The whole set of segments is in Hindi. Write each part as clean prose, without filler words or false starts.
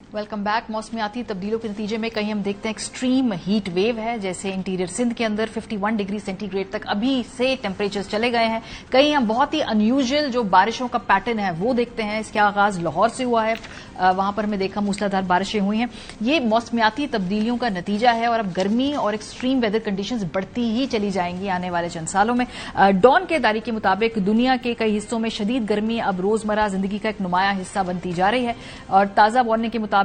Welcome back. मौसमियाती तब्दीलियों के नतीजे में कहीं हम देखते हैं एक्सट्रीम हीट वेव है, जैसे इंटीरियर सिंध के अंदर 51 डिग्री सेंटीग्रेड तक अभी से टेम्परेचर्स चले गए हैं। कहीं हम बहुत ही अनयूजुअल जो बारिशों का पैटर्न है वो देखते हैं। इसका आगाज लाहौर से हुआ है, वहां पर हमें देखा मूसलाधार बारिशें हुई हैं। ये मौसमियाती तब्दीलियों का नतीजा है और अब गर्मी और एक्सट्रीम वेदर कंडीशंस बढ़ती ही चली जाएंगी आने वाले चंद सालों में। डॉन के दायरे के मुताबिक दुनिया के कई हिस्सों में शदीद गर्मी अब रोजमर्रा जिंदगी का एक नुमाया हिस्सा बनती जा रही है और ताजा वार्निंग के मुताबिक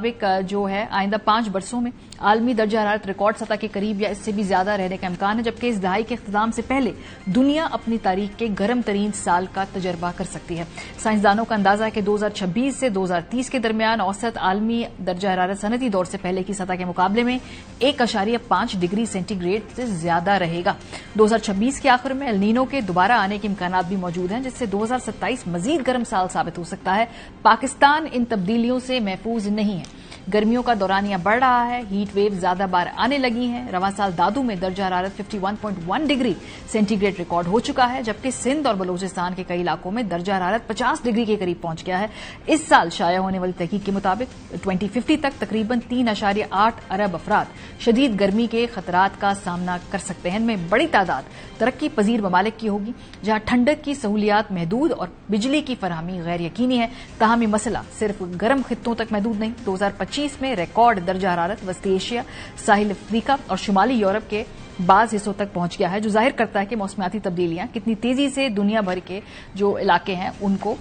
जो है आइंदा 5 बरसों में आलमी दर्जा हरारत रिकॉर्ड सतह के करीब या इससे भी ज्यादा रहने का इम्कान है, जबकि इस दहाई के इख्तिताम से पहले दुनिया अपनी तारीख के गर्म तरीन साल का तजर्बा कर सकती है। साइंसदानों का अंदाजा है कि 2026 से 2030 के दरमियान औसत आलमी दर्जा हरारत सनती दौर से पहले की सतह के मुकाबले में 1.5 डिग्री सेंटीग्रेड से ज्यादा रहेगा। 2026 के आखिर में एल नीनो के दोबारा आने के इम्कान भी मौजूद हैं, जिससे 2027 मजीद गर्म साल साबित हो सकता है। पाकिस्तान इन तब्दीलियों से महफूज नहीं है। गर्मियों का दौरानिया बढ़ रहा है, हीट वेव ज्यादा बार आने लगी हैं। रवां साल दादू में दर्जा हरारत 51.1 डिग्री सेंटीग्रेड रिकॉर्ड हो चुका है, जबकि सिंध और बलूचिस्तान के कई इलाकों में दर्जा हरारत 50 डिग्री के करीब पहुंच गया है। इस साल शाया होने वाली तहकीक के मुताबिक 2050 तक तकरीबन 3.8 अरब अफराद शदीद गर्मी के खतरात का सामना कर सकते हैं। इनमें बड़ी तादाद तरक्की पजीर ममालिक की होगी, जहां ठंडक की सहूलियात महदूद और बिजली की फराहमी गैर यकीनी है। ताहम ये मसला सिर्फ गर्म खित्तों तक महदूद नहीं। 2025 में रिकॉर्ड दर्जा हरारत वस्ती एशिया, साहिल अफ्रीका और शुमाली यूरोप के बाज हिस्सों तक पहुंच गया है, जो जाहिर करता है कि मौसमियाती तब्दीलियां कितनी तेजी से दुनिया भर के जो इलाके हैं उनको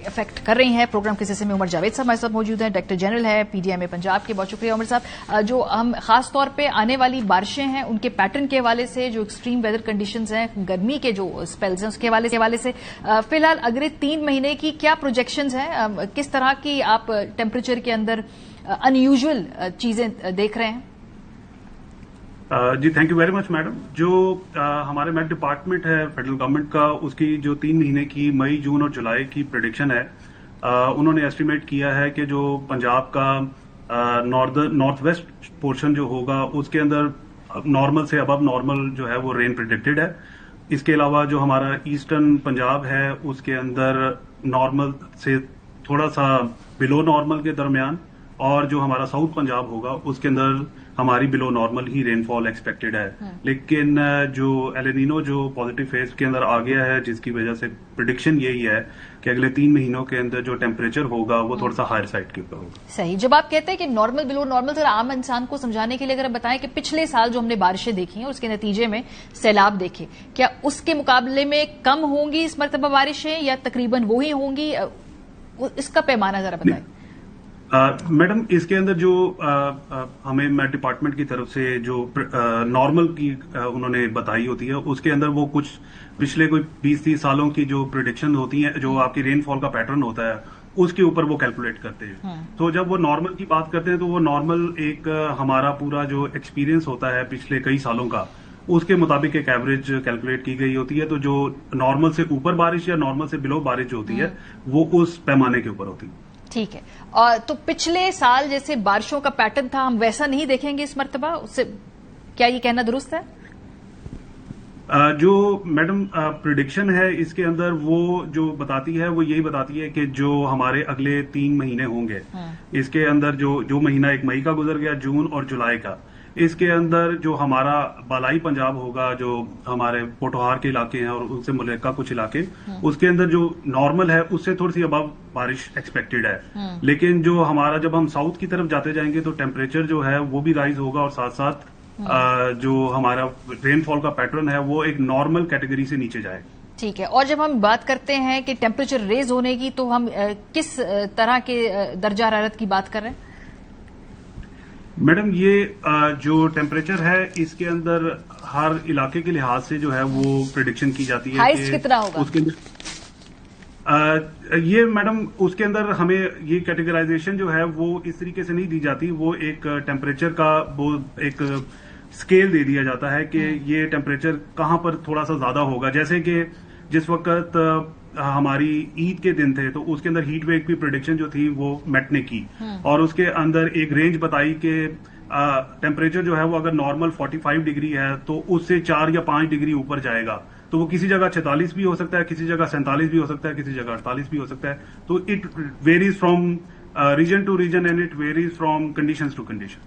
इफेक्ट कर रही हैं। प्रोग्राम के सिलसिले में उमर जावेद साहब हमारे साथ मौजूद हैं, डायरेक्टर जनरल है पीडीएमए पंजाब के। बहुत शुक्रिया उमर साहब। जो हम खास तौर पे आने वाली बारिशें हैं उनके पैटर्न के हवाले से, जो एक्सट्रीम वेदर कंडीशंस हैं, गर्मी के जो स्पेल्स हैं उसके हवाले से फिलहाल अगले 3 महीने की क्या प्रोजेक्शंस हैं, किस तरह की आप टेम्परेचर के अंदर अनयूजुअल चीजें देख रहे हैं? जी thank you very much madam. जो हमारे मेट डिपार्टमेंट है फेडरल गवर्नमेंट का, उसकी जो 3 महीने की मई, जून और जुलाई की प्रेडिक्शन है, उन्होंने एस्टिमेट किया है कि जो पंजाब का नॉर्थ वेस्ट पोर्शन जो होगा उसके अंदर नॉर्मल से अबव नॉर्मल जो है वो रेन प्रेडिक्टेड है। इसके अलावा जो हमारा ईस्टर्न पंजाब है उसके अंदर नॉर्मल से थोड़ा सा बिलो नॉर्मल के दरमियान, और जो हमारा साउथ पंजाब होगा उसके अंदर हमारी बिलो नॉर्मल ही रेनफॉल एक्सपेक्टेड है। लेकिन जो एल नीनो जो पॉजिटिव फेज के अंदर आ गया है, जिसकी वजह से प्रेडिक्शन यही है कि अगले 3 महीनों के अंदर जो टेम्परेचर होगा वो थोड़ा सा हायर साइड के ऊपर होगा। सही। जब आप कहते हैं कि नॉर्मल बिलो नॉर्मल, जरा आम इंसान को समझाने के लिए अगर आप बताएं कि पिछले साल जो हमने बारिशें देखी हैं और उसके नतीजे में सैलाब देखे, क्या उसके मुकाबले में कम होंगी इस मरतबा बारिशें या तकरीबन वो ही होंगी? इसका पैमाना जरा बताएं। मैडम इसके अंदर जो हमें मेट डिपार्टमेंट की तरफ से जो नॉर्मल की उन्होंने बताई होती है, उसके अंदर वो कुछ पिछले कोई 20-30 सालों की जो प्रेडिक्शन होती है, जो आपकी रेनफॉल का पैटर्न होता है, उसके ऊपर वो कैलकुलेट करते हैं। तो जब वो नॉर्मल की बात करते हैं तो वो नॉर्मल एक हमारा पूरा जो एक्सपीरियंस होता है पिछले कई सालों का, उसके मुताबिक एक एवरेज कैलकुलेट की गई होती है। तो जो नॉर्मल से ऊपर बारिश या नॉर्मल से बिलो बारिश जो होती है वो उस पैमाने के ऊपर होती है। ठीक है। और तो पिछले साल जैसे बारिशों का पैटर्न था, हम वैसा नहीं देखेंगे इस मर्तबा, उससे क्या ये कहना दुरुस्त है? जो मैडम प्रिडिक्शन है इसके अंदर वो जो बताती है वो यही बताती है कि जो हमारे अगले 3 महीने होंगे, इसके अंदर जो महीना एक मई का गुजर गया, जून और जुलाई का, इसके अंदर जो हमारा बालाई पंजाब होगा, जो हमारे पोटोहार के इलाके हैं और उनसे मुल्का कुछ इलाके, उसके अंदर जो नॉर्मल है उससे थोड़ी सी अबव बारिश एक्सपेक्टेड है। लेकिन जो हमारा जब हम साउथ की तरफ जाते जाएंगे तो टेम्परेचर जो है वो भी राइज होगा और साथ साथ जो हमारा रेनफॉल का पैटर्न है वो एक नॉर्मल कैटेगरी से नीचे जाएगा। ठीक है। और जब हम बात करते हैं कि टेम्परेचर रेज होने की, तो हम किस तरह के दर्जा हरारत की बात कर रहे हैं? मैडम ये जो टेम्परेचर है इसके अंदर हर इलाके के लिहाज से जो है वो प्रेडिक्शन की जाती है। हाइस्ट कितना होगा उसके अंदर? ये मैडम उसके अंदर हमें ये कैटेगराइजेशन जो है वो इस तरीके से नहीं दी जाती। वो एक टेम्परेचर का वो एक स्केल दे दिया जाता है कि ये टेम्परेचर कहाँ पर थोड़ा सा ज्यादा होगा। जैसे कि जिस वक्त हमारी ईद के दिन थे तो उसके अंदर हीट वेव की प्रेडिक्शन जो थी वो मेट ने की, और उसके अंदर एक रेंज बताई कि टेम्परेचर जो है वो अगर नॉर्मल 45 डिग्री है तो उससे 4 या 5 डिग्री ऊपर जाएगा। तो वो किसी जगह 46 भी हो सकता है, किसी जगह 47 भी हो सकता है, किसी जगह 48 भी हो सकता है। तो it varies from region to region, and it varies from conditions to conditions.